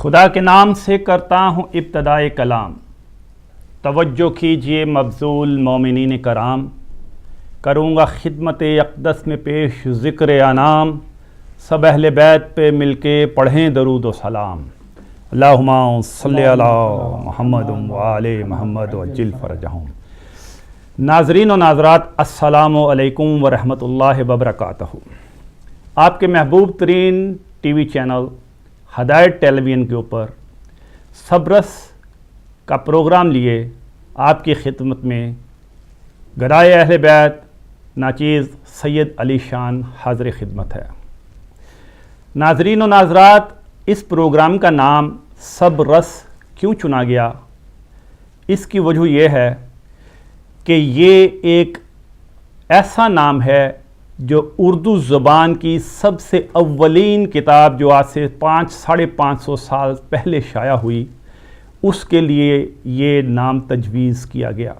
خدا کے نام سے کرتا ہوں ابتدائے کلام، توجہ کیجئے مبذول مومنین کرام، کروں گا خدمت اقدس میں پیش ذکر انام، سب اہل بیت پہ مل کے پڑھیں درود و سلام، اللہم صلی علی محمد وآل محمد وعجل فرجہم۔ ناظرین و ناظرات، السلام علیکم ورحمۃ اللہ وبرکاتہ۔ آپ کے محبوب ترین ٹی وی چینل ہدایت ٹیلی ویژن کے اوپر صبرس کا پروگرام لیے آپ کی خدمت میں گدائے اہل بیت ناچیز سید علی شان حاضر خدمت ہے۔ ناظرین و ناظرات، اس پروگرام کا نام صبرس کیوں چنا گیا؟ اس کی وجہ یہ ہے کہ یہ ایک ایسا نام ہے جو اردو زبان کی سب سے اولین کتاب جو آج سے 500-550 سال پہلے شائع ہوئی، اس کے لیے یہ نام تجویز کیا گیا،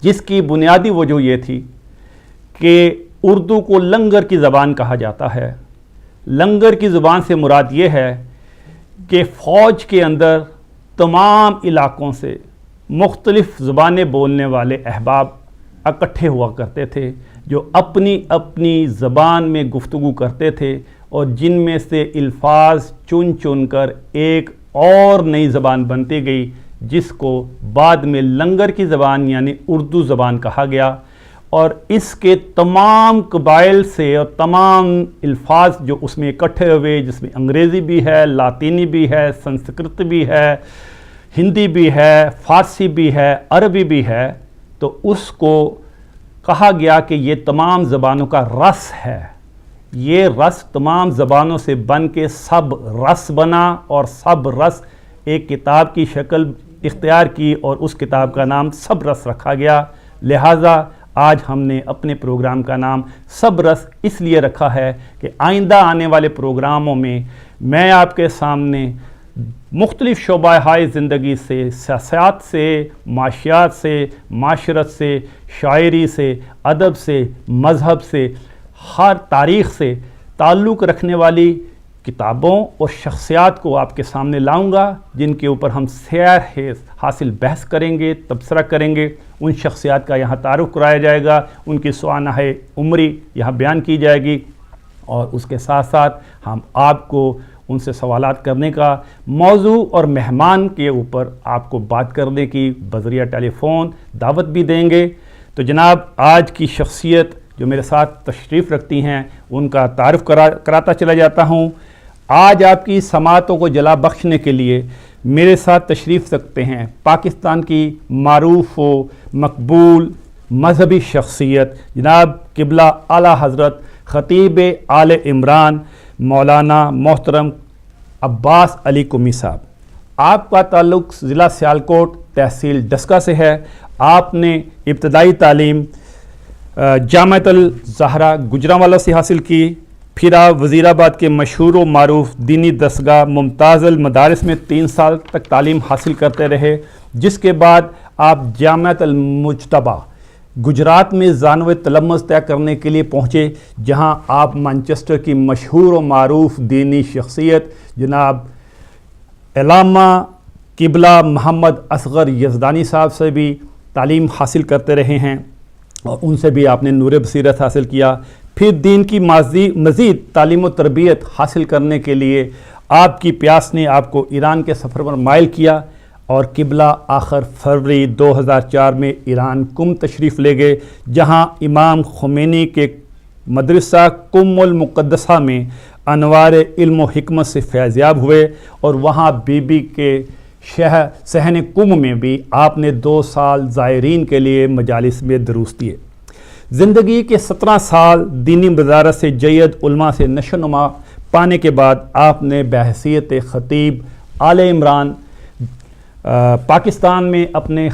جس کی بنیادی وجہ یہ تھی کہ اردو کو لنگر کی زبان کہا جاتا ہے۔ لنگر کی زبان سے مراد یہ ہے کہ فوج کے اندر تمام علاقوں سے مختلف زبانیں بولنے والے احباب اکٹھے ہوا کرتے تھے، جو اپنی اپنی زبان میں گفتگو کرتے تھے، اور جن میں سے الفاظ چن چن کر ایک اور نئی زبان بنتی گئی، جس کو بعد میں لنگر کی زبان یعنی اردو زبان کہا گیا۔ اور اس کے تمام قبائل سے اور تمام الفاظ جو اس میں اکٹھے ہوئے، جس میں انگریزی بھی ہے، لاطینی بھی ہے، سنسکرت بھی ہے، ہندی بھی ہے، فارسی بھی ہے، عربی بھی ہے، تو اس کو کہا گیا کہ یہ تمام زبانوں کا رس ہے۔ یہ رس تمام زبانوں سے بن کے سب رس بنا، اور سب رس ایک کتاب کی شکل اختیار کی، اور اس کتاب کا نام سب رس رکھا گیا۔ لہٰذا آج ہم نے اپنے پروگرام کا نام سب رس اس لیے رکھا ہے کہ آئندہ آنے والے پروگراموں میں میں آپ کے سامنے مختلف شعبہ ہائے زندگی سے، سیاست سے، معاشیات سے، معاشرت سے، شاعری سے، ادب سے، مذہب سے، ہر تاریخ سے تعلق رکھنے والی کتابوں اور شخصیات کو آپ کے سامنے لاؤں گا، جن کے اوپر ہم سیر حاصل بحث کریں گے، تبصرہ کریں گے۔ ان شخصیات کا یہاں تعارف کرایا جائے گا، ان کی سوانح عمری یہاں بیان کی جائے گی، اور اس کے ساتھ ساتھ ہم آپ کو ان سے سوالات کرنے کا موضوع اور مہمان کے اوپر آپ کو بات کرنے کی بذریعہ ٹیلی فون دعوت بھی دیں گے۔ تو جناب، آج کی شخصیت جو میرے ساتھ تشریف رکھتی ہیں، ان کا تعارف کراتا چلا جاتا ہوں۔ آج آپ کی سماعتوں کو جلا بخشنے کے لیے میرے ساتھ تشریف رکھتے ہیں پاکستان کی معروف و مقبول مذہبی شخصیت جناب قبلہ اعلیٰ حضرت خطیب آل عمران مولانا محترم عباس علی قمی صاحب۔ آپ کا تعلق ضلع سیالکوٹ تحصیل ڈسکہ سے ہے۔ آپ نے ابتدائی تعلیم جامعۃ الزہرا گوجرانوالہ سے حاصل کی، پھر آپ وزیر آباد کے مشہور و معروف دینی دستگاہ ممتاز المدارس میں 3 سال تک تعلیم حاصل کرتے رہے، جس کے بعد آپ جامعۃ المجتبیٰ گجرات میں ثانوی تلمذ طے کرنے کے لیے پہنچے، جہاں آپ مانچسٹر کی مشہور و معروف دینی شخصیت جناب علامہ قبلہ محمد اصغر یزدانی صاحب سے بھی تعلیم حاصل کرتے رہے ہیں، اور ان سے بھی آپ نے نور بصیرت حاصل کیا۔ پھر دین کی مزید تعلیم و تربیت حاصل کرنے کے لیے آپ کی پیاس نے آپ کو ایران کے سفر پر مائل کیا، اور قبلہ آخر فروری 2004 میں ایران قم تشریف لے گئے، جہاں امام خمینی کے مدرسہ قم المقدسہ میں انوار علم و حکمت سے فیضیاب ہوئے، اور وہاں بی بی کے صحن قم میں بھی آپ نے 2 سال زائرین کے لیے مجالس میں دروس دیے۔ زندگی کے 17 سال دینی مدارس سے جید علماء سے نشو نما پانے کے بعد آپ نے بحیثیت خطیب آل عمران پاکستان میں اپنے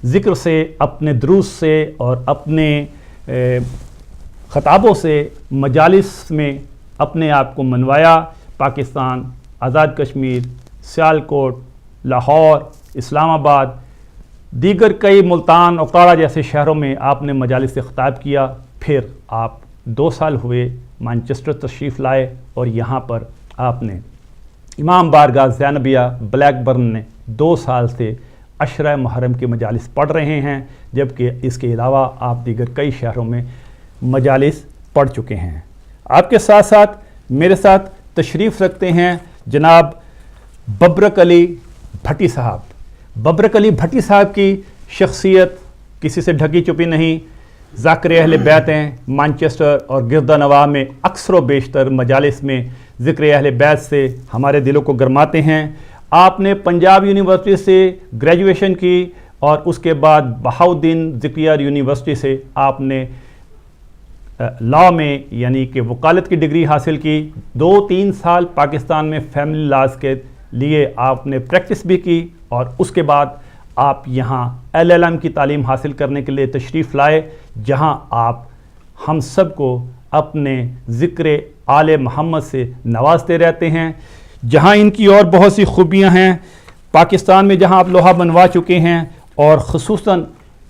ذکر سے، اپنے دروس سے اور اپنے خطابوں سے مجالس میں اپنے آپ کو منوایا۔ پاکستان، آزاد کشمیر، سیالکوٹ، لاہور، اسلام آباد، دیگر کئی ملتان، اقتاڑہ جیسے شہروں میں آپ نے مجالس سے خطاب کیا۔ پھر آپ 2 سال ہوئے مانچسٹر تشریف لائے اور یہاں پر آپ نے امام بارگاہ زینبیہ بلیک برن نے 2 سال سے عشرہ محرم کی مجالس پڑھ رہے ہیں، جبکہ اس کے علاوہ آپ دیگر کئی شہروں میں مجالس پڑھ چکے ہیں۔ آپ کے ساتھ ساتھ میرے ساتھ تشریف رکھتے ہیں جناب ببرک علی بھٹی صاحب۔ ببرک علی بھٹی صاحب کی شخصیت کسی سے ڈھکی چھپی نہیں، ذاکر اہل بیت ہیں، مانچسٹر اور گردہ نواح میں اکثر و بیشتر مجالس میں ذکر اہل بیت سے ہمارے دلوں کو گرماتے ہیں۔ آپ نے پنجاب یونیورسٹی سے گریجویشن کی اور اس کے بعد بہاؤالدین ذکریہ یونیورسٹی سے آپ نے لاء میں یعنی کہ وکالت کی ڈگری حاصل کی۔ 2-3 سال پاکستان میں فیملی لاز کے لیے آپ نے پریکٹس بھی کی اور اس کے بعد آپ یہاں LLM کی تعلیم حاصل کرنے کے لیے تشریف لائے، جہاں آپ ہم سب کو اپنے ذکر آل محمد سے نوازتے رہتے ہیں، جہاں ان کی اور بہت سی خوبیاں ہیں۔ پاکستان میں جہاں آپ لوہا بنوا چکے ہیں اور خصوصاً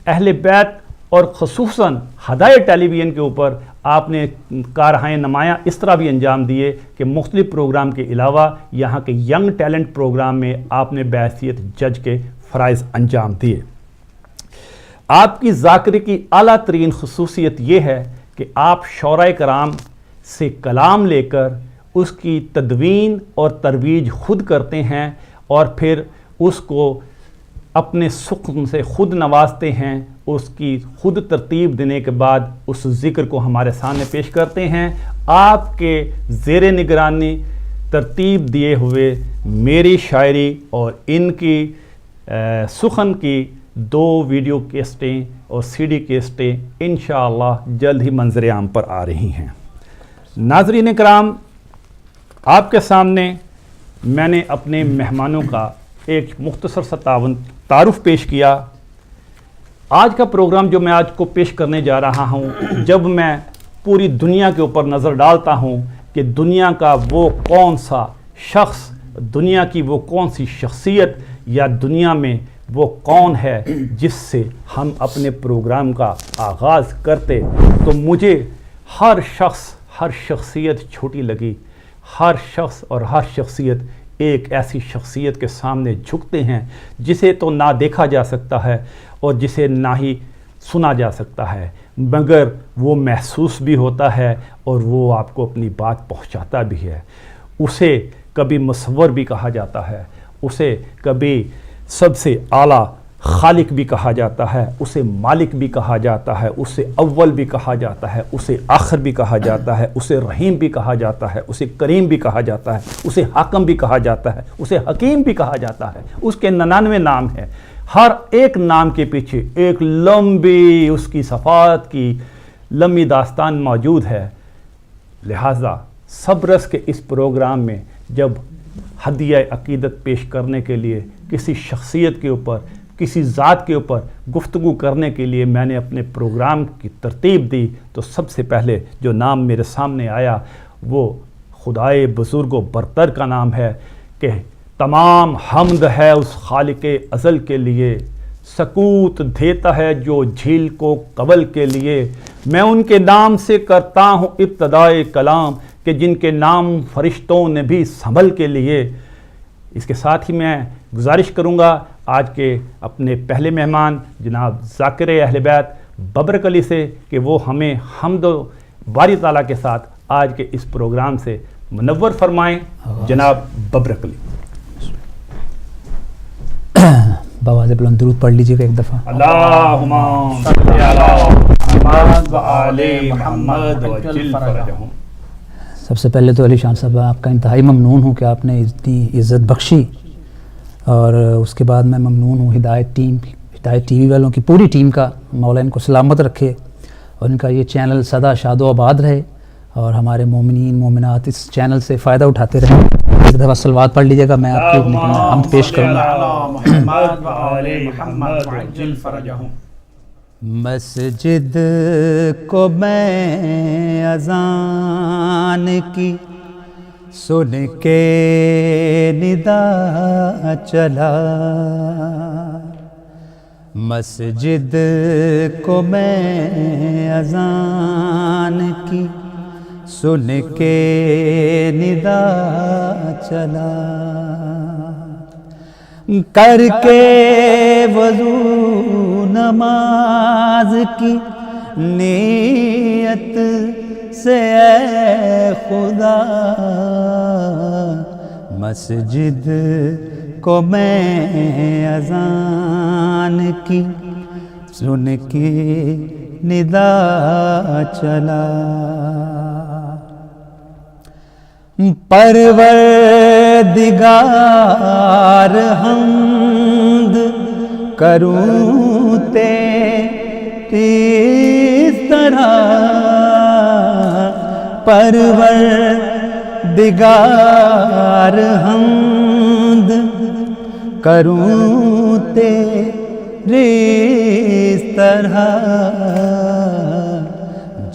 اہل بیت اور خصوصاً ہدایہ ٹیلی ویژن کے اوپر آپ نے کارہائے نمایاں اس طرح بھی انجام دیے کہ مختلف پروگرام کے علاوہ یہاں کے ینگ ٹیلنٹ پروگرام میں آپ نے بحیثیت جج کے فرائض انجام دیے۔ آپ کی ذاکرے کی اعلیٰ ترین خصوصیت یہ ہے کہ آپ شعراء کرام سے کلام لے کر اس کی تدوین اور ترویج خود کرتے ہیں اور پھر اس کو اپنے سخن سے خود نوازتے ہیں، اس کی خود ترتیب دینے کے بعد اس ذکر کو ہمارے سامنے پیش کرتے ہیں۔ آپ کے زیر نگرانی ترتیب دیے ہوئے میری شاعری اور ان کی سخن کی 2 ویڈیو کیسٹیں اور CD کیسٹیں انشاءاللہ جلد ہی منظر عام پر آ رہی ہیں۔ ناظرین کرام، آپ کے سامنے میں نے اپنے مہمانوں کا ایک مختصر سا تعارف پیش کیا۔ آج کا پروگرام جو میں آج کو پیش کرنے جا رہا ہوں، جب میں پوری دنیا کے اوپر نظر ڈالتا ہوں کہ دنیا کا وہ کون سا شخص، دنیا کی وہ کون سی شخصیت یا دنیا میں وہ کون ہے جس سے ہم اپنے پروگرام کا آغاز کرتے، تو مجھے ہر شخص، ہر شخصیت چھوٹی لگی۔ ہر شخص اور ہر شخصیت ایک ایسی شخصیت کے سامنے جھکتے ہیں جسے تو نہ دیکھا جا سکتا ہے اور جسے نہ ہی سنا جا سکتا ہے، مگر وہ محسوس بھی ہوتا ہے اور وہ آپ کو اپنی بات پہنچاتا بھی ہے۔ اسے کبھی مصور بھی کہا جاتا ہے، اسے کبھی سب سے اعلیٰ خالق بھی کہا جاتا ہے، اسے مالک بھی کہا جاتا ہے، اسے اول بھی کہا جاتا ہے، اسے آخر بھی کہا جاتا ہے، اسے رحیم بھی کہا جاتا ہے، اسے کریم بھی کہا جاتا ہے، اسے حاکم بھی کہا جاتا ہے، اسے حکیم بھی کہا جاتا ہے۔ اس کے 99 نام ہیں، ہر ایک نام کے پیچھے ایک لمبی اس کی صفات کی لمبی داستان موجود ہے۔ لہٰذا صبرس کے اس پروگرام میں جب ہدیہ عقیدت پیش کرنے کے لیے کسی شخصیت کے اوپر، کسی ذات کے اوپر گفتگو کرنے کے لیے میں نے اپنے پروگرام کی ترتیب دی، تو سب سے پہلے جو نام میرے سامنے آیا وہ خدائے بزرگ و برتر کا نام ہے کہ تمام حمد ہے اس خالق ازل کے لیے، سکوت دیتا ہے جو جھیل کو قبل کے لیے، میں ان کے نام سے کرتا ہوں ابتدائے کلام کہ جن کے نام فرشتوں نے بھی سنبھل کے لیے۔ اس کے ساتھ ہی میں گزارش کروں گا آج کے اپنے پہلے مہمان جناب ذاکر اہل بیت ببرک علی سے کہ وہ ہمیں حمد و باری تعالیٰ کے ساتھ آج کے اس پروگرام سے منور فرمائیں۔ جناب ببرک علی، بآواز بلند درود پڑھ لیجیے گا ایک دفعہ۔ اللہم صلی علی محمد و آل محمد وعجل فرجہم۔ سب سے پہلے تو علی شان صاحب آپ کا انتہائی ممنون ہوں کہ آپ نے اتنی عزت بخشی، اور اس کے بعد میں ممنون ہوں ہدایت ٹی وی والوں کی پوری ٹیم کا، مولا ان کو سلامت رکھے اور ان کا یہ چینل سدا شاد و آباد رہے اور ہمارے مومنین مومنات اس چینل سے فائدہ اٹھاتے رہیں۔ ایک دفعہ صلوات پڑھ لیجیے گا، میں آپ کی حمد پیش کروں گا۔ مسجد کو میں اذان کی سن کے ندا چلا، مسجد کو میں اذان کی سن کے ندا چلا، کر کے وضو نماز کی نیت سے اے خدا، مسجد کو میں اذان کی سن کے ندا چلا، پروردگار حمد کروں تیری طرح، پروردگار حمد کروں تیری طرح،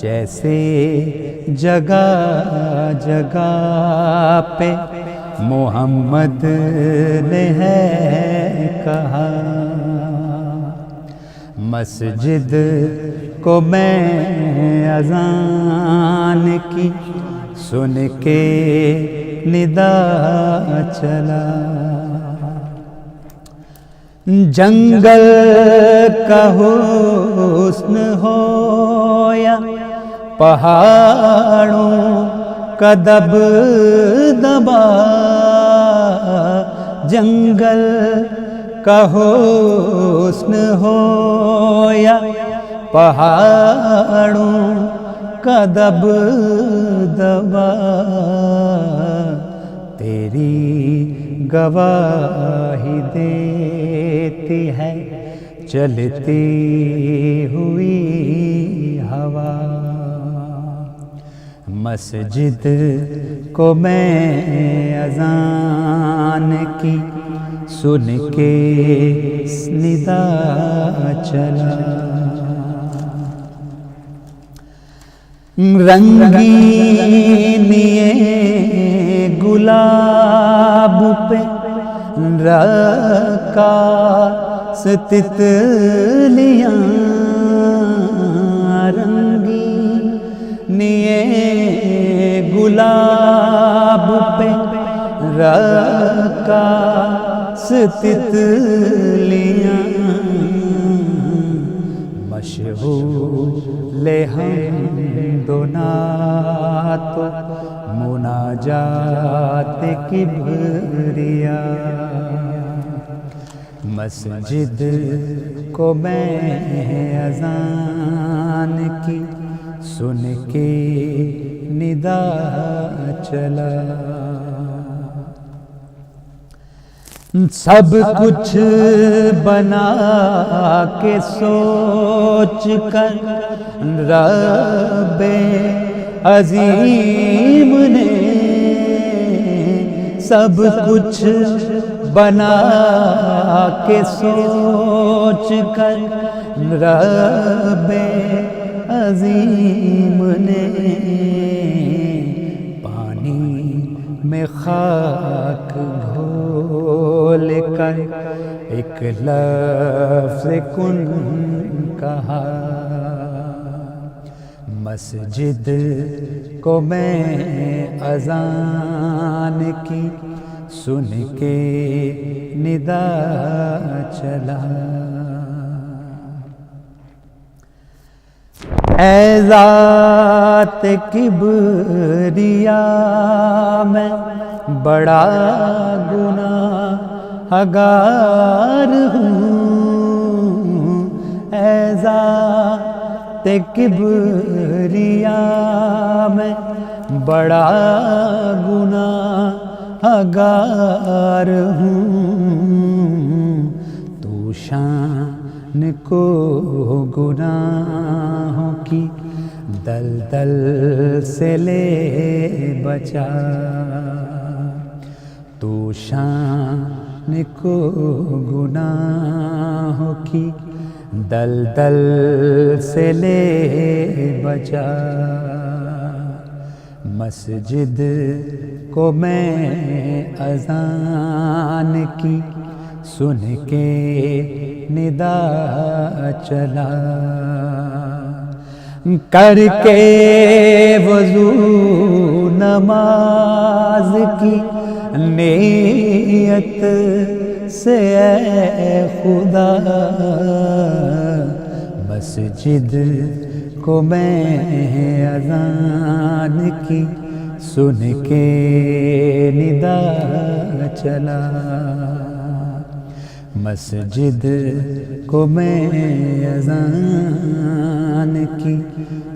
جیسے جگہ جگہ پہ محمد نے ہے کہا، مسجد کو میں اذان کی سن کے ندا چلا، جنگل کا حسن ہو یا پہاڑوں کا دبدبا، جنگل کا حسن ہو یا پہاڑوں کا دبدبا، تیری گواہی دیتی ہے چلتی ہوئی ہوا، مسجد کو میں اذان کی سن کے ندا چلا، رنگینی گلاب پہ رکاس تتلیاں، رنگینی گلاب پہ رکاس تتلیاں، مشغول حمد و نعت مناجات کبریا، مسجد کو میں اذان کی سن کے ندا چلا، سب کچھ بنا کے سوچ کر رب عظیم نے، سب کچھ بنا کے سوچ کر رب عظیم نے، پانی میں خاک گھول کر ایک لفظ کن کہا، مسجد کو میں اذان کی سن کے ندا چلا، اے ذات کبریا میں بڑا گناہ گار ہوں، اے ذات کبریا میں بڑا گناہ گار ہوں، تو شان کو گناہوں کی دلدل سے لے بچا، تو شان کو گناہوں کی دلدل سے لے بچا، مسجد کو میں اذان کی سن کے ندا چلا، کر کے وضو نماز کی نیت سے اے خدا، مسجد کو میں اذان کی سن کے ندا چلا، مسجد کو میں اذان کی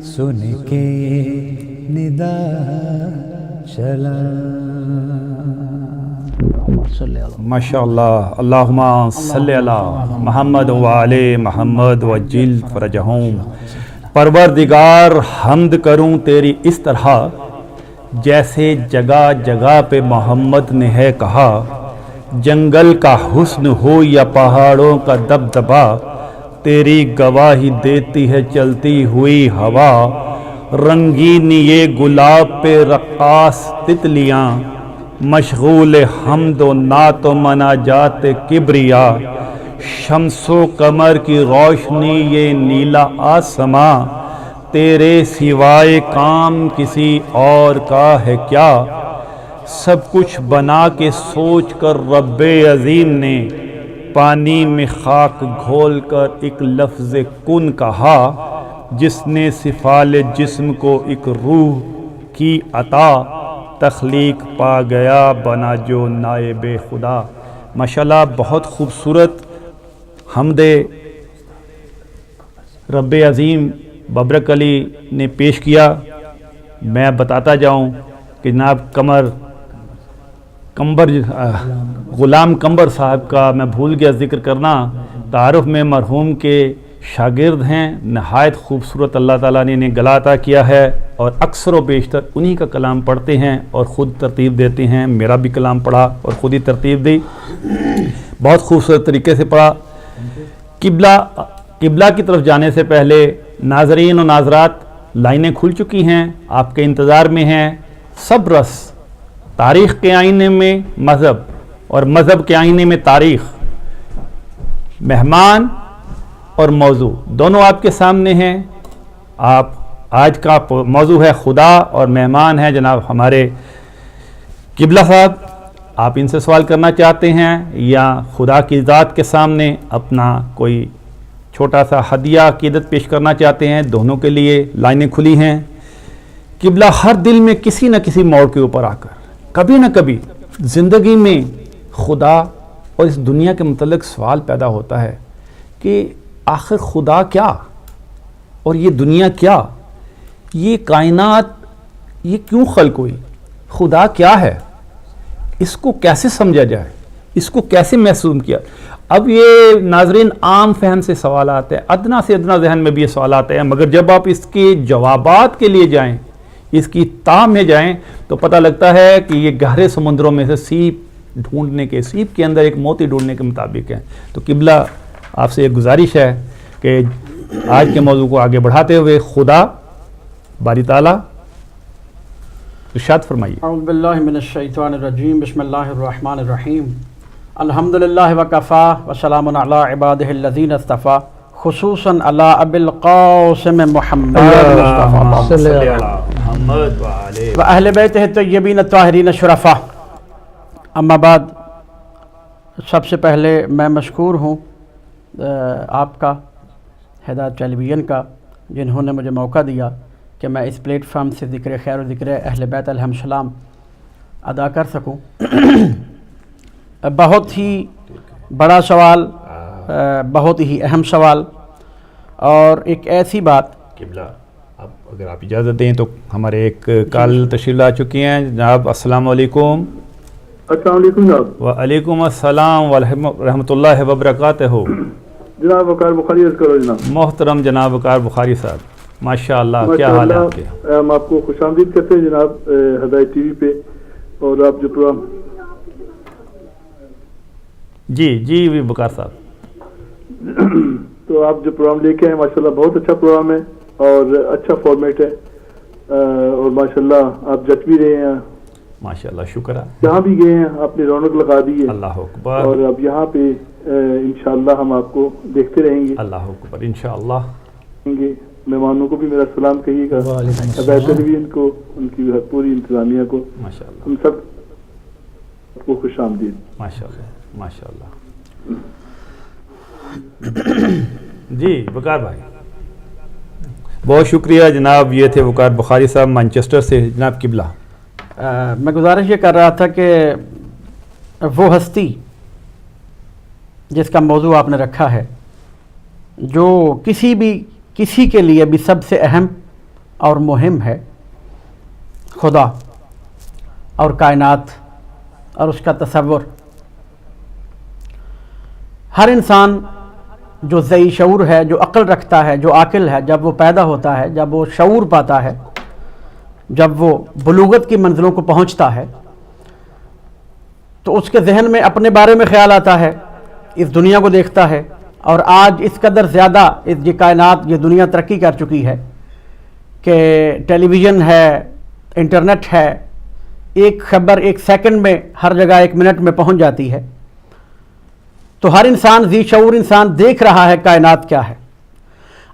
سن کے ندا چلا۔ ماشاء اللہ، اللہم صلی علی محمد وعلی محمد وجل فرجہم۔ پروردگار حمد کروں تیری اس طرح جیسے جگہ جگہ پہ محمد نے ہے کہا، جنگل کا حسن ہو یا پہاڑوں کا دبدبا، تیری گواہی دیتی ہے چلتی ہوئی ہوا، رنگین یہ گلاب پہ رقاص تتلیاں، مشغول حمد و نعت و مناجات کبریا، شمس و قمر کی روشنی یہ نیلا آسماں، تیرے سوائے کام کسی اور کا ہے کیا، سب کچھ بنا کے سوچ کر رب عظیم نے پانی میں خاک گھول کر ایک لفظ کن کہا، جس نے صفال جسم کو ایک روح کی عطا، تخلیق پا گیا بنا جو نائب خدا۔ ماشاءاللہ بہت خوبصورت حمد رب عظیم ببرک علی نے پیش کیا۔ میں بتاتا جاؤں کہ جناب غلام قمبر صاحب کا میں بھول گیا ذکر کرنا، تعارف میں مرحوم کے شاگرد ہیں، نہایت خوبصورت اللہ تعالیٰ نے انہیں گلا عطا کیا ہے، اور اکثر و بیشتر انہی کا کلام پڑھتے ہیں اور خود ترتیب دیتے ہیں۔ میرا بھی کلام پڑھا اور خود ہی ترتیب دی، بہت خوبصورت طریقے سے پڑھا۔ قبلہ کی طرف جانے سے پہلے ناظرین و ناظرات لائنیں کھل چکی ہیں، آپ کے انتظار میں ہیں۔ سب رس تاریخ کے آئینے میں مذہب اور مذہب کے آئینے میں تاریخ، مہمان اور موضوع دونوں آپ کے سامنے ہیں۔ آج کا موضوع ہے خدا اور مہمان ہے جناب ہمارے قبلہ صاحب۔ آپ ان سے سوال کرنا چاہتے ہیں یا خدا کی ذات کے سامنے اپنا کوئی چھوٹا سا ہدیہ عقیدت پیش کرنا چاہتے ہیں، دونوں کے لیے لائنیں کھلی ہیں۔ قبلہ ہر دل میں کسی نہ کسی موڑ کے اوپر آ کر کبھی نہ کبھی زندگی میں خدا اور اس دنیا کے متعلق سوال پیدا ہوتا ہے کہ آخر خدا کیا اور یہ دنیا کیا، یہ کائنات یہ کیوں خلق ہوئی، خدا کیا ہے، اس کو کیسے سمجھا جائے، اس کو کیسے محسوس کیا۔ اب یہ ناظرین عام فہم سے سوالات ہیں، ادنا سے ادنا ذہن میں بھی یہ سوالات ہیں، مگر جب آپ اس کے جوابات کے لیے جائیں، اس کی تاہ میں جائیں، تو پتہ لگتا ہے کہ یہ گہرے سمندروں میں سے سیپ کے اندر ایک موتی ڈھونڈنے کے مطابق ہے۔ تو قبلہ آپ سے ایک گزارش ہے کہ آج کے موضوع کو آگے بڑھاتے ہوئے خدا باری تعالیٰ ارشاد فرمائیے۔ اعوذ باللہ من الشیطان الرجیم، بسم اللہ الرحمن الرحیم، الحمدللہ وکفا وسلام علی عبادہ الذین اصطفیٰ، خصوصاً علی ابی القاسم محمد و اہل بیتہ الطیبین الطاہرین الشرفاء۔ اما بعد، سب سے پہلے میں مشکور ہوں آپ کا، ہدایت ٹیلی ویژن کا، جنہوں نے مجھے موقع دیا کہ میں اس پلیٹ فارم سے ذکر خیر و ذکر اہل بیت علیہم السلام ادا کر سکوں۔ بہت ہی بڑا سوال، بہت ہی اہم سوال، اور ایک ایسی بات۔ قبلہ اب اگر آپ اجازت دیں تو ہمارے ایک کال تشریف لا چکی ہیں جناب۔ السلام علیکم۔ السلام علیکم جناب۔ وعلیکم السلام ورحمۃ اللہ وبرکاتہ۔ جناب وقار بخاری عرض کرو جناب۔ محترم جناب وقار بخاری صاحب، ماشاء اللہ، کیا حال ہے آپ کے؟ ہم آپ کو خوش آمدید کرتے ہیں جناب ہدایت ٹی وی پہ، اور آپ جو پروگرام جی وقار صاحب، تو آپ جو پروگرام لے کے ہیں ماشاءاللہ بہت اچھا پروگرام ہے اور اچھا فارمیٹ ہے، اور ماشاءاللہ آپ جت بھی رہے ہیں، ماشاءاللہ شکر ہے، جہاں بھی گئے ہیں آپ نے رونق لگا دی ہے، اللہ اکبر، اور اب یہاں پہ انشاءاللہ ہم آپ کو دیکھتے رہیں گے، اللہ اکبر، انشاءاللہ، مہمانوں کو بھی میرا سلام کہیے گا, ابیت ٹیلی ویژن کو, ان کی پوری انتظامیہ کو, ماشاءاللہ ہم سب کو خوش آمدید. ماشاءاللہ ماشاءاللہ. جی وقار بھائی بہت شکریہ جناب. یہ تھے وقار بخاری صاحب مانچسٹر سے. جناب قبلہ میں گزارش یہ کر رہا تھا کہ وہ ہستی جس کا موضوع آپ نے رکھا ہے, جو کسی کے لیے بھی سب سے اہم اور مہم ہے, خدا اور کائنات اور اس کا تصور. ہر انسان جو ذی شعور ہے, جو عقل رکھتا ہے, جو عاقل ہے, جب وہ پیدا ہوتا ہے, جب وہ شعور پاتا ہے, جب وہ بلوغت کی منزلوں کو پہنچتا ہے, تو اس کے ذہن میں اپنے بارے میں خیال آتا ہے, اس دنیا کو دیکھتا ہے. اور آج اس قدر زیادہ یہ کائنات, یہ دنیا ترقی کر چکی ہے کہ ٹیلی ویژن ہے, انٹرنیٹ ہے, ایک خبر ایک سیکنڈ میں ہر جگہ 1 منٹ میں پہنچ جاتی ہے. تو ہر انسان, ذی شعور انسان دیکھ رہا ہے کائنات کیا ہے,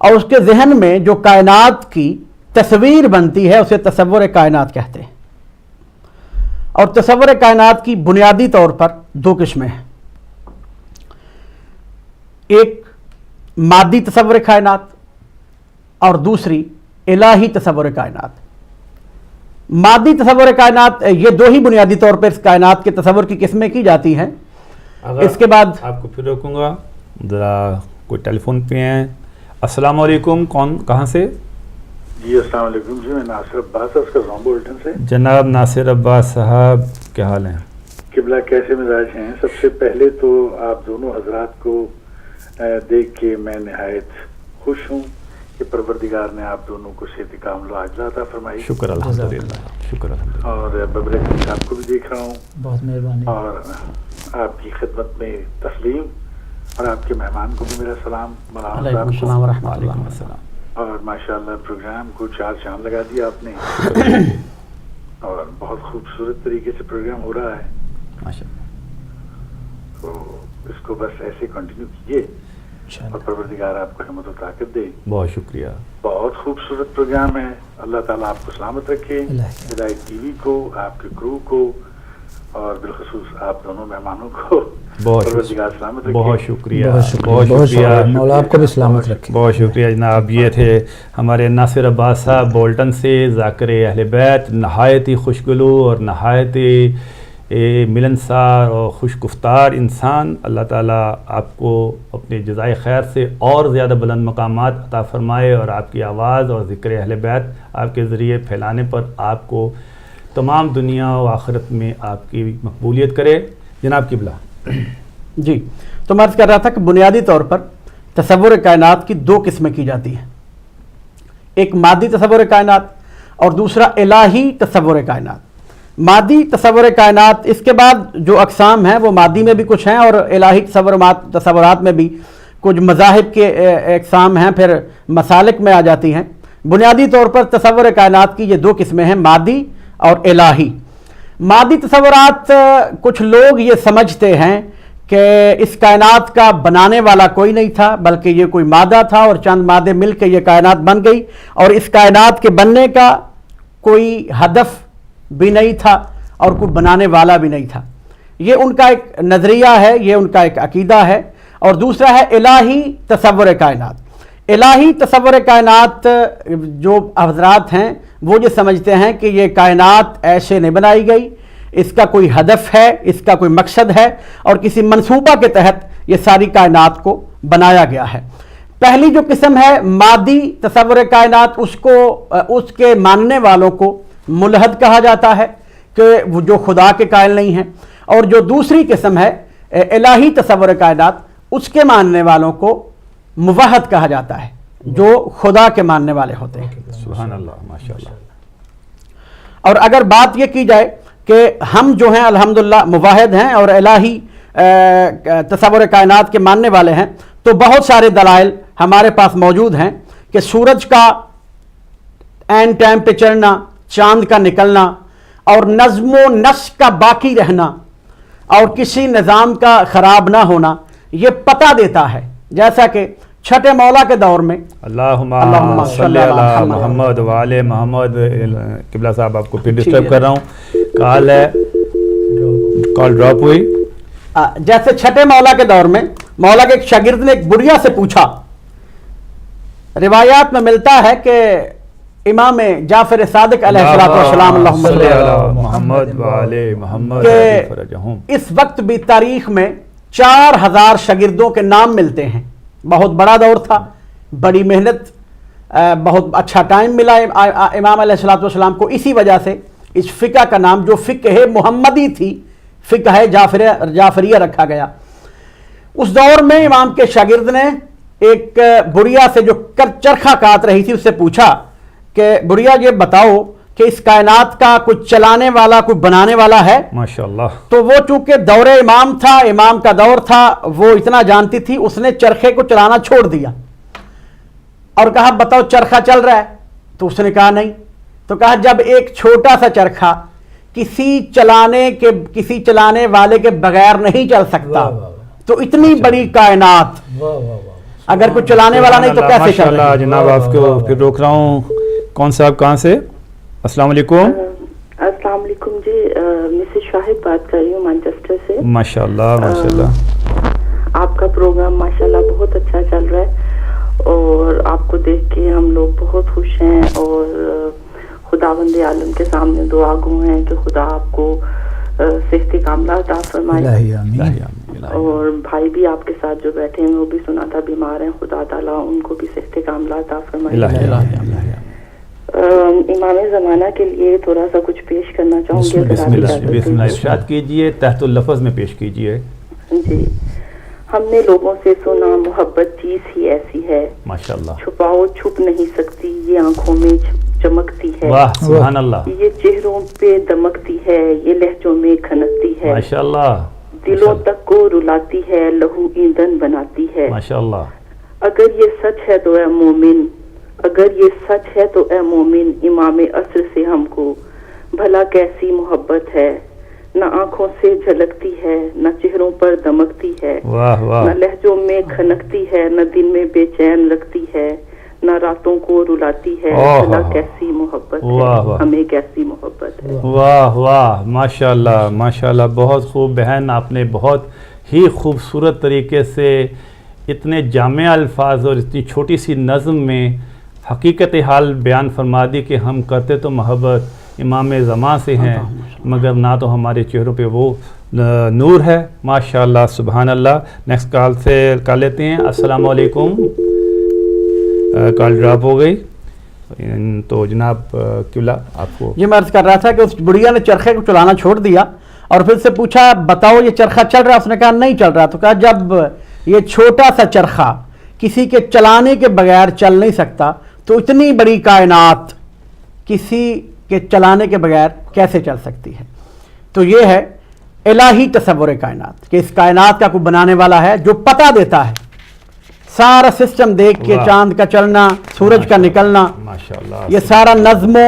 اور اس کے ذہن میں جو کائنات کی تصویر بنتی ہے اسے تصور کائنات کہتے ہیں. اور تصور کائنات کی بنیادی طور پر 2 قسمیں ہیں. ایک مادی تصور کائنات اور دوسری الہی تصور کائنات. مادی تصور کائنات, یہ 2 ہی بنیادی طور پر اس کائنات کے تصور کی قسمیں کی جاتی ہیں. اس کے بعد آپ کو پھر روکوں گا, ذرا کوئی ٹیلی فون پہ ہیں. السلام علیکم, کون کہاں سے؟ جی السلام علیکم. جی میں ناصر عباس عرض کر رہا ہوں بولٹن سے. جناب ناصر عباس صاحب کیا حال ہیں؟ قبلہ کیسے مزاج ہیں؟ سب سے پہلے تو آپ دونوں حضرات کو دیکھ کے میں نہایت خوش ہوں کہ پروردگار نے آپ دونوں کو صحت کاملہ عاجلہ عطا فرمائی. شکر الحمدللہ, شکر الحمدللہ. اور ببرکت صاحب کو بھی دیکھ رہا ہوں, بہت مہربانی. اور آپ کی خدمت میں تسلیم, اور آپ کے مہمان کو بھی میرا سلام. علیکم السلام ورحمۃ اللہ. اور ماشاءاللہ پروگرام کو 4 چاند لگا دیا آپ نے, اور بہت خوبصورت طریقے سے پروگرام ہو رہا ہے. ماشاءاللہ. تو اس کو بس ایسے کنٹینیو کیجیے, اور پروردگار آپ کو ہمت و طاقت دے. بہت شکریہ. بہت خوبصورت پروگرام ہے. اللہ تعالیٰ آپ کو سلامت رکھے, ہدایت ٹی وی کو, آپ کے کرو کو, اور بالخصوص آپ دونوں مہمانوں کو پروردگار سلامت رکھے. بہت شکریہ. بہت شکریہ. مولا آپ کو بھی سلامت رکھے. بہت شکریہ جناب. یہ تھے ہمارے ناصر عباس صاحب بولٹن سے, ذاکر اہل بیت, نہایت ہی خوشگلو اور نہایت ہی ملنسار اور خوش گفتار انسان. اللہ تعالیٰ آپ کو اپنے جزائے خیر سے اور زیادہ بلند مقامات عطا فرمائے, اور آپ کی آواز اور ذکر اہل بیت آپ کے ذریعے پھیلانے پر آپ کو تمام دنیا و آخرت میں آپ کی مقبولیت کرے. جناب قبلہ. جی تو میں عرض کر رہا تھا کہ بنیادی طور پر تصور کائنات کی 2 قسمیں کی جاتی ہیں. ایک مادی تصور کائنات اور دوسرا الہی تصور کائنات. مادی تصور کائنات, اس کے بعد جو اقسام ہیں وہ مادی میں بھی کچھ ہیں اور الہی تصورات میں بھی کچھ مذاہب کے اقسام ہیں, پھر مسالک میں آ جاتی ہیں. بنیادی طور پر تصور کائنات کی یہ 2 قسمیں ہیں, مادی اور الہی. مادی تصورات, کچھ لوگ یہ سمجھتے ہیں کہ اس کائنات کا بنانے والا کوئی نہیں تھا, بلکہ یہ کوئی مادہ تھا اور چند مادے مل کے یہ کائنات بن گئی, اور اس کائنات کے بننے کا کوئی ہدف بھی نہیں تھا اور کوئی بنانے والا بھی نہیں تھا. یہ ان کا ایک نظریہ ہے, یہ ان کا ایک عقیدہ ہے. اور دوسرا ہے الہی تصور کائنات. الہی تصور کائنات جو حضرات ہیں وہ یہ سمجھتے ہیں کہ یہ کائنات ایسے نہیں بنائی گئی, اس کا کوئی ہدف ہے, اس کا کوئی مقصد ہے, اور کسی منصوبہ کے تحت یہ ساری کائنات کو بنایا گیا ہے. پہلی جو قسم ہے مادی تصور کائنات, اس کے ماننے والوں کو ملحد کہا جاتا ہے کہ وہ جو خدا کے قائل نہیں ہیں. اور جو دوسری قسم ہے الہی تصور کائنات, اس کے ماننے والوں کو موحد کہا جاتا ہے, جو خدا کے ماننے والے ہوتے ہیں. سبحان اللہ, ماشاءاللہ. اور اگر بات یہ کی جائے کہ ہم جو ہیں الحمدللہ موحد ہیں اور الہی تصور کائنات کے ماننے والے ہیں, تو بہت سارے دلائل ہمارے پاس موجود ہیں کہ سورج کا عین ٹائم پہ چڑھنا, چاند کا نکلنا, اور نظم و نسق کا باقی رہنا, اور کسی نظام کا خراب نہ ہونا, یہ پتہ دیتا ہے. جیسا کہ چھٹے مولا کے دور میں اللہم صلی علی محمد وعلی محمد. قبلہ صاحب آپ کو پھر ڈسٹرب کر رہا ہوں, کال ہے, کال ڈراپ ہوئی. جیسے چھٹے مولا کے دور میں مولا کے ایک شاگرد نے ایک بڑھیا سے پوچھا. روایات میں ملتا ہے کہ امام جعفر صادق علیہ السلام اللہم صلی علی محمد وعلی محمد کہ اس وقت بھی تاریخ میں 4000 شاگردوں کے نام ملتے ہیں. بہت بڑا دور تھا, بڑی محنت, بہت اچھا ٹائم ملا امام علیہ السلام کو. اسی وجہ سے اس فقہ کا نام جو فقہ محمدی تھی, فقہ جعفریہ رکھا گیا. اس دور میں امام کے شاگرد نے ایک بڑھیا سے جو چرخہ کاٹ رہی تھی اس سے پوچھا کہ بڑھیا یہ بتاؤ کہ اس کائنات کا کوئی چلانے والا, کوئی بنانے والا ہے؟ ماشاءاللہ. تو وہ چونکہ دور امام تھا, امام کا دور تھا, وہ اتنا جانتی تھی, اس نے چرخے کو چلانا چھوڑ دیا اور کہا بتاؤ چرخہ چل رہا ہے؟ تو اس نے کہا نہیں. تو کہا جب ایک چھوٹا سا چرخہ کسی چلانے والے کے بغیر نہیں چل سکتا تو اتنی بڑی کائنات اگر کوئی چلانے والا نہیں تو کیسے چل رہا ہے؟ جناب آپ کو پھر روک رہا ہوں. کون صاحب کہاں سے؟ السلام علیکم. السلام علیکم جی, مسز شاہد بات کر رہی ہوں مانچسٹر سے. ماشاءاللہ ماشاءاللہ. آپ کا پروگرام ماشاءاللہ بہت اچھا چل رہا ہے اور آپ کو دیکھ کے ہم لوگ بہت خوش ہیں اور خداوند عالم کے سامنے دعا گو ہیں کہ خدا آپ کو صحت کاملہ عطا فرمائے. اور بھائی بھی آپ کے ساتھ جو بیٹھے ہیں وہ بھی سنا تھا بیمار ہیں, خدا تعالیٰ ان کو بھی صحت کاملہ عطا فرمائے. امام زمانہ کے لیے تھوڑا سا کچھ پیش کرنا چاہوں گی. بسم اللہ ارشاد کیجئے, تحت اللفظ میں پیش کیجئے. جی, ہم نے لوگوں سے سنا محبت چیز ہی ایسی ہے, ماشاءاللہ, چھپاؤ چھپ نہیں سکتی, یہ آنکھوں میں چمکتی ہے, واہ سبحان اللہ, یہ چہروں پہ دمکتی ہے, یہ لہجوں میں کھنکتی ہے, ماشاءاللہ, دلوں تک کو رلاتی ہے, لہو ایندھن بناتی ہے, ماشاءاللہ. اگر یہ سچ ہے تو اے مومن, اگر یہ سچ ہے تو اے مومن, امام عصر سے ہم کو بھلا کیسی محبت ہے, نہ آنکھوں سے جھلکتی ہے, نہ چہروں پر دمکتی ہے, نہ لہجوں میں کھنکتی ہے, نہ دل میں بے چین رکھتی ہے, نہ راتوں کو رلاتی ہے, بھلا کیسی محبت ہے, ہمیں کیسی محبت ہے. واہ واہ, ماشاءاللہ ماشاءاللہ, بہت خوب بہن, آپ نے بہت ہی خوبصورت طریقے سے اتنے جامع الفاظ اور اتنی چھوٹی سی نظم میں حقیقت حال بیان فرما دی کہ ہم کرتے تو محبت امام زمان سے ہیں مگر نہ تو ہمارے چہروں پہ وہ نور ہے. ماشاءاللہ سبحان اللہ. نیکسٹ کال سے کال لیتے ہیں. السلام علیکم. کال ڈراپ ہو گئی تو جناب قبلہ آپ کو یہ میں عرض کر رہا تھا کہ اس بڑھیا نے چرخے کو چلانا چھوڑ دیا اور پھر سے پوچھا بتاؤ یہ چرخہ چل رہا ہے؟ اس نے کہا نہیں چل رہا. تو کہا جب یہ چھوٹا سا چرخہ کسی کے چلانے کے بغیر چل نہیں سکتا تو اتنی بڑی کائنات کسی کے چلانے کے بغیر کیسے چل سکتی ہے؟ تو یہ ہے الہی تصور کائنات کہ اس کائنات کا کوئی بنانے والا ہے جو پتہ دیتا ہے سارا سسٹم دیکھ کے, چاند کا چلنا, سورج کا نکلنا, یہ سارا نظم و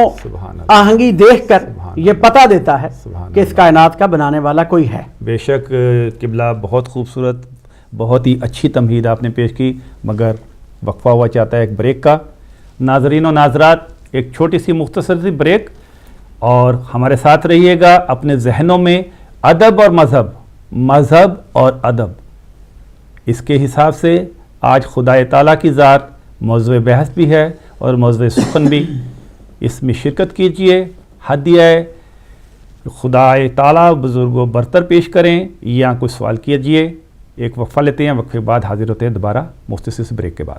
آہنگی دیکھ کر یہ پتہ دیتا ہے کہ اس کائنات کا بنانے والا کوئی ہے. بے شک قبلہ, بہت خوبصورت, بہت ہی اچھی تمہید آپ نے پیش کی, مگر وقفہ ہوا چاہتا ہے ایک بریک کا. ناظرین و ناظرات, ایک چھوٹی سی مختصر سی بریک, اور ہمارے ساتھ رہیے گا. اپنے ذہنوں میں ادب اور مذہب, مذہب اور ادب, اس کے حساب سے آج خدا تعالیٰ کی ذات موضوع بحث بھی ہے اور موضوع سخن بھی. اس میں شرکت کیجئے, ہدیہ خدا تعالیٰ بزرگوں برتر پیش کریں یا کوئی سوال کیجئے. ایک وقفہ لیتے ہیں, وقفے کے بعد حاضر ہوتے ہیں دوبارہ مختصر سے بریک کے بعد.